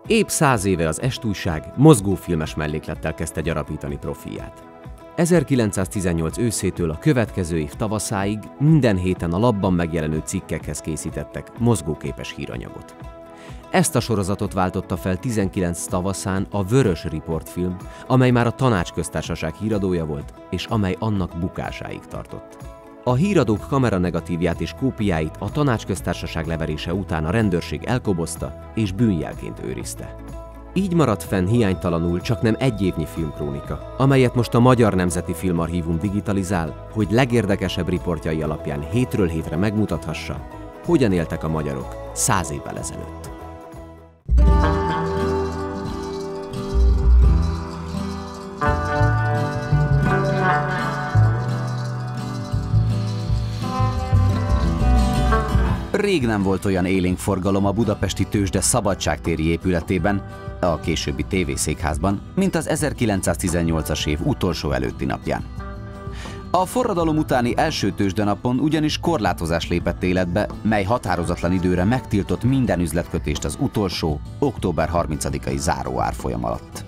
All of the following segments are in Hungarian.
Épp 100 éve az Est-újság mozgófilmes melléklettel kezdte gyarapítani profilját. 1918 őszétől a következő év tavaszáig minden héten a lapban megjelenő cikkekhez készítettek mozgóképes híranyagot. Ezt a sorozatot váltotta fel 19 tavaszán a Vörös Riport film, amely már a Tanácsköztársaság híradója volt, és amely annak bukásáig tartott. A híradók kameranegatívját és kópiáit a Tanácsköztársaság leverése után a rendőrség elkobozta és bűnjelként őrizte. Így maradt fenn hiánytalanul csaknem egy évnyi filmkrónika, amelyet most a Magyar Nemzeti Filmarchívum digitalizál, hogy legérdekesebb riportjai alapján hétről hétre megmutathassa, hogyan éltek a magyarok 100 évvel ezelőtt. Rég nem volt olyan élénk forgalom a budapesti tőzsde szabadságtéri épületében, a későbbi tévészékházban, mint az 1918-as év utolsó előtti napján. A forradalom utáni első tőzsdenapon ugyanis korlátozás lépett életbe, mely határozatlan időre megtiltott minden üzletkötést az utolsó, október 30-ai záró árfolyam alatt.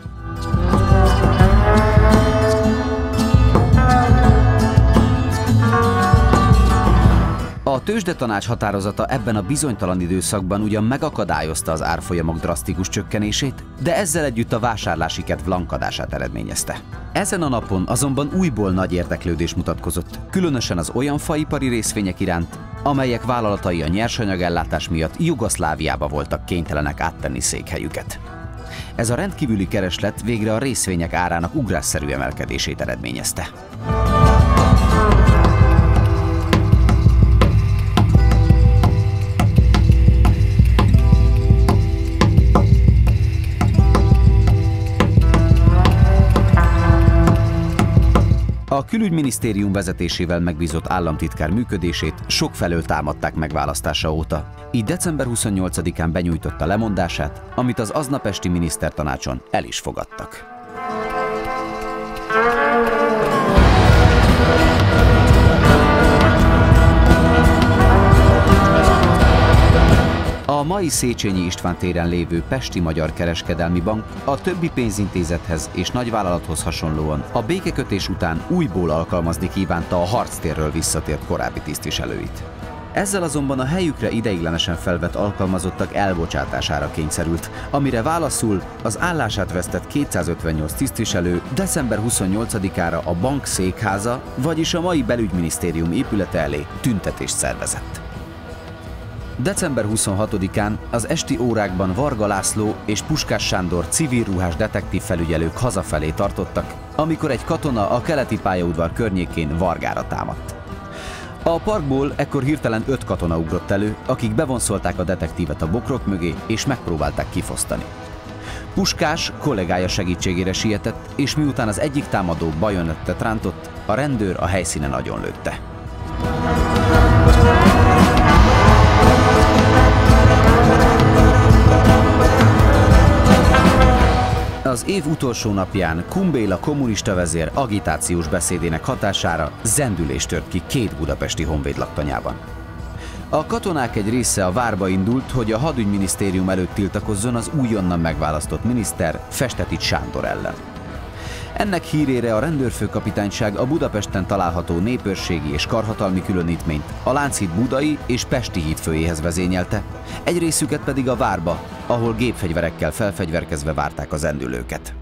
A tőzsdetanács határozata ebben a bizonytalan időszakban ugyan megakadályozta az árfolyamok drasztikus csökkenését, de ezzel együtt a vásárlási kedv lankadását eredményezte. Ezen a napon azonban újból nagy érdeklődés mutatkozott, különösen az olyan faipari részvények iránt, amelyek vállalatai a nyersanyagellátás miatt Jugoszláviába voltak kénytelenek áttenni székhelyüket. Ez a rendkívüli kereslet végre a részvények árának ugrásszerű emelkedését eredményezte. A külügyminisztérium vezetésével megbízott államtitkár működését sokfelől támadták megválasztása óta, így december 28-án benyújtotta lemondását, amit az aznap esti minisztertanácson el is fogadtak. A mai Széchenyi István téren lévő Pesti Magyar Kereskedelmi Bank a többi pénzintézethez és nagyvállalathoz hasonlóan a békekötés után újból alkalmazni kívánta a harctérről visszatért korábbi tisztviselőit. Ezzel azonban a helyükre ideiglenesen felvett alkalmazottak elbocsátására kényszerült, amire válaszul az állását vesztett 258 tisztviselő december 28-ára a bank székháza, vagyis a mai belügyminisztérium épülete elé tüntetést szervezett. December 26-án az esti órákban Varga László és Puskás Sándor civil ruhás detektív felügyelők hazafelé tartottak, amikor egy katona a keleti pályaudvar környékén Vargára támadt. A parkból ekkor hirtelen 5 katona ugrott elő, akik bevonszolták a detektívet a bokrok mögé és megpróbálták kifosztani. Puskás kollégája segítségére sietett, és miután az egyik támadó bajonettet rántott, a rendőr a helyszínen agyonlőtte. Az év utolsó napján Kun Béla kommunista vezér agitációs beszédének hatására zendülés tört ki 2 budapesti honvéd laktanyában. A katonák egy része a várba indult, hogy a hadügyminisztérium előtt tiltakozzon az újonnan megválasztott miniszter, Festetics Sándor ellen. Ennek hírére a rendőrfőkapitányság a Budapesten található népőrségi és karhatalmi különítményt a Lánchíd budai és pesti hídfőjéhez vezényelte, egy részüket pedig a várba, ahol gépfegyverekkel felfegyverkezve várták a zendülőket.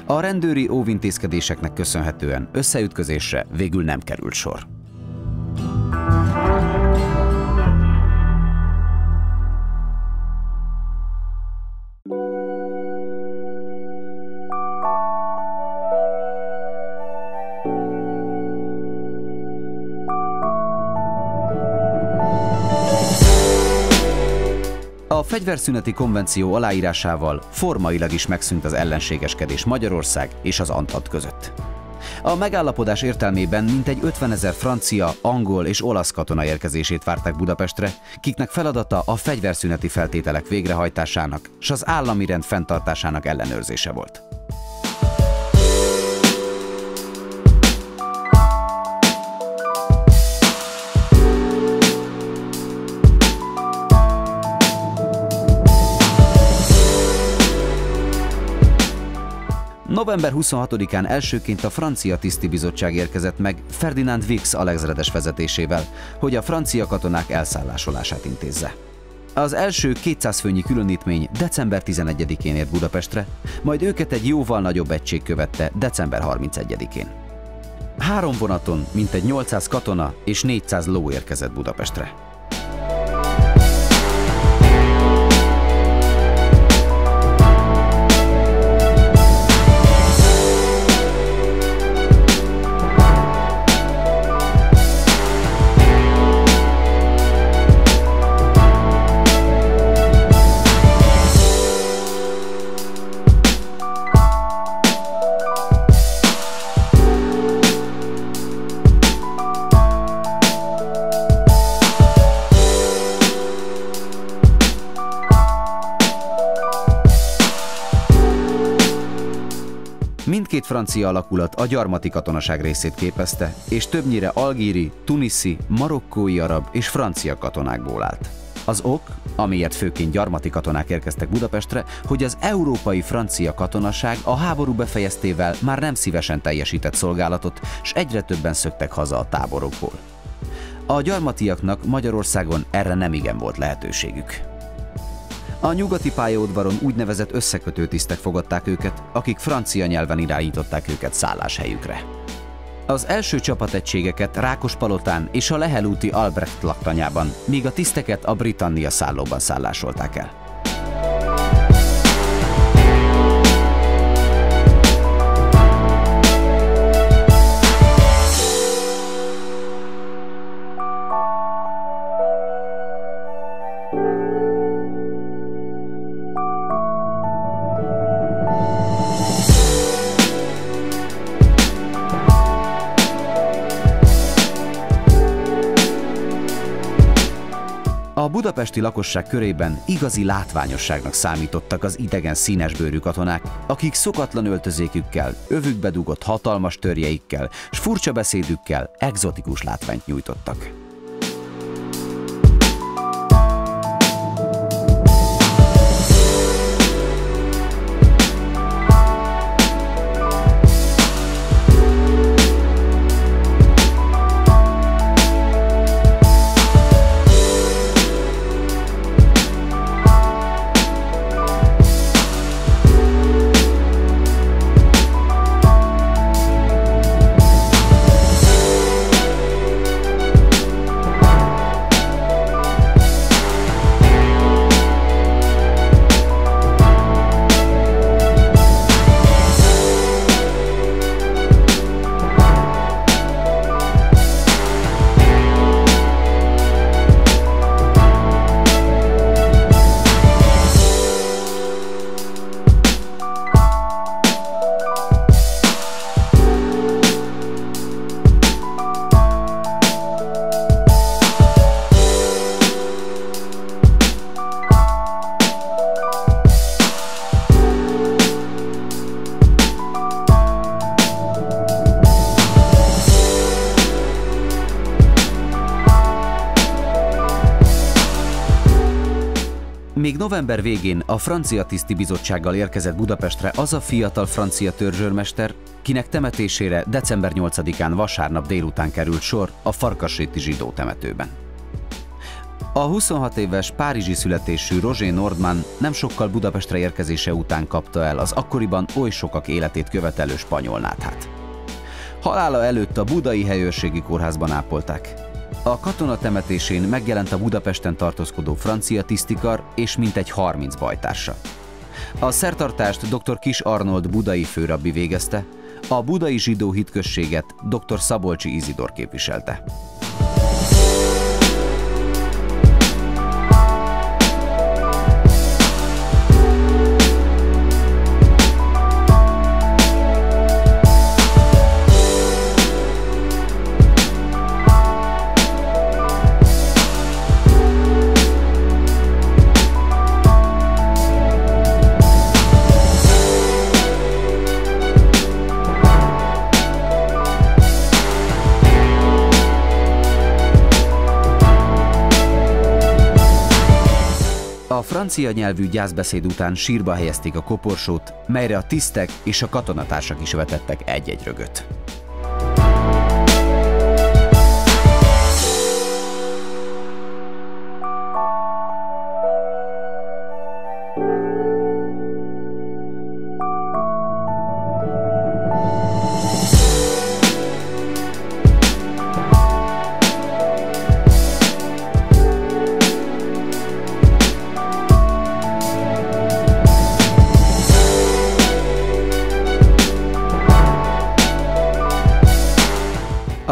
A rendőri óvintézkedéseknek köszönhetően összeütközésre végül nem került sor. A fegyverszüneti konvenció aláírásával formailag is megszűnt az ellenségeskedés Magyarország és az Antant között. A megállapodás értelmében mintegy 50 000 francia, angol és olasz katona érkezését várták Budapestre, kiknek feladata a fegyverszüneti feltételek végrehajtásának és az állami rend fenntartásának ellenőrzése volt. November 26-án elsőként a francia tisztibizottság érkezett meg Ferdinand Vix alezredes vezetésével, hogy a francia katonák elszállásolását intézze. Az első 200 főnyi különítmény december 11-én ért Budapestre, majd őket egy jóval nagyobb egység követte december 31-én. 3 vonaton mintegy 800 katona és 400 ló érkezett Budapestre. Mindkét francia alakulat a gyarmati katonaság részét képezte, és többnyire algíri, tuniszi, marokkói arab és francia katonákból állt. Az ok, amiért főként gyarmati katonák érkeztek Budapestre, hogy az európai francia katonaság a háború befejeztével már nem szívesen teljesített szolgálatot, s egyre többen szöktek haza a táborokból. A gyarmatiaknak Magyarországon erre nemigen volt lehetőségük. A nyugati pályaudvaron úgynevezett összekötő tisztek fogadták őket, akik francia nyelven irányították őket szálláshelyükre. Az első csapategységeket Rákospalotán és a Lehel úti Albrecht laktanyában, míg a tiszteket a Britannia szállóban szállásolták el. A budapesti lakosság körében igazi látványosságnak számítottak az idegen színesbőrű katonák, akik szokatlan öltözékükkel, övükbe dugott hatalmas törjeikkel s furcsa beszédükkel egzotikus látványt nyújtottak. Még november végén a francia tisztibizottsággal érkezett Budapestre az a fiatal francia törzsőrmester, kinek temetésére december 8-án vasárnap délután került sor a Farkasréti zsidó temetőben. A 26 éves párizsi születésű Roger Nordman nem sokkal Budapestre érkezése után kapta el az akkoriban oly sokak életét követelő spanyol náthát. Halála előtt a budai helyőrségi kórházban ápolták. A katona temetésén megjelent a Budapesten tartózkodó francia tisztikar és mintegy 30 bajtársa. A szertartást dr. Kiss Arnold budai főrabbi végezte, a budai zsidó hitközséget dr. Szabolcsi Izidor képviselte. A francia nyelvű gyászbeszéd után sírba helyezték a koporsót, melyre a tisztek és a katonatársak is vetettek egy-egy rögöt.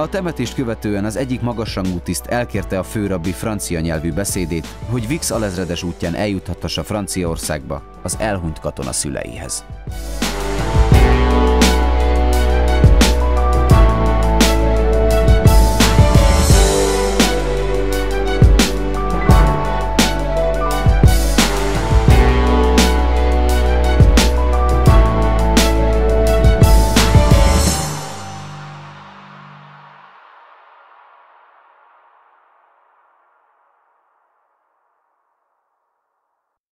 A temetést követően az egyik magasrangú tiszt elkérte a főrabbi francia nyelvű beszédét, hogy Vix alezredes útján eljuthattassa Franciaországba az elhunyt katona szüleihez.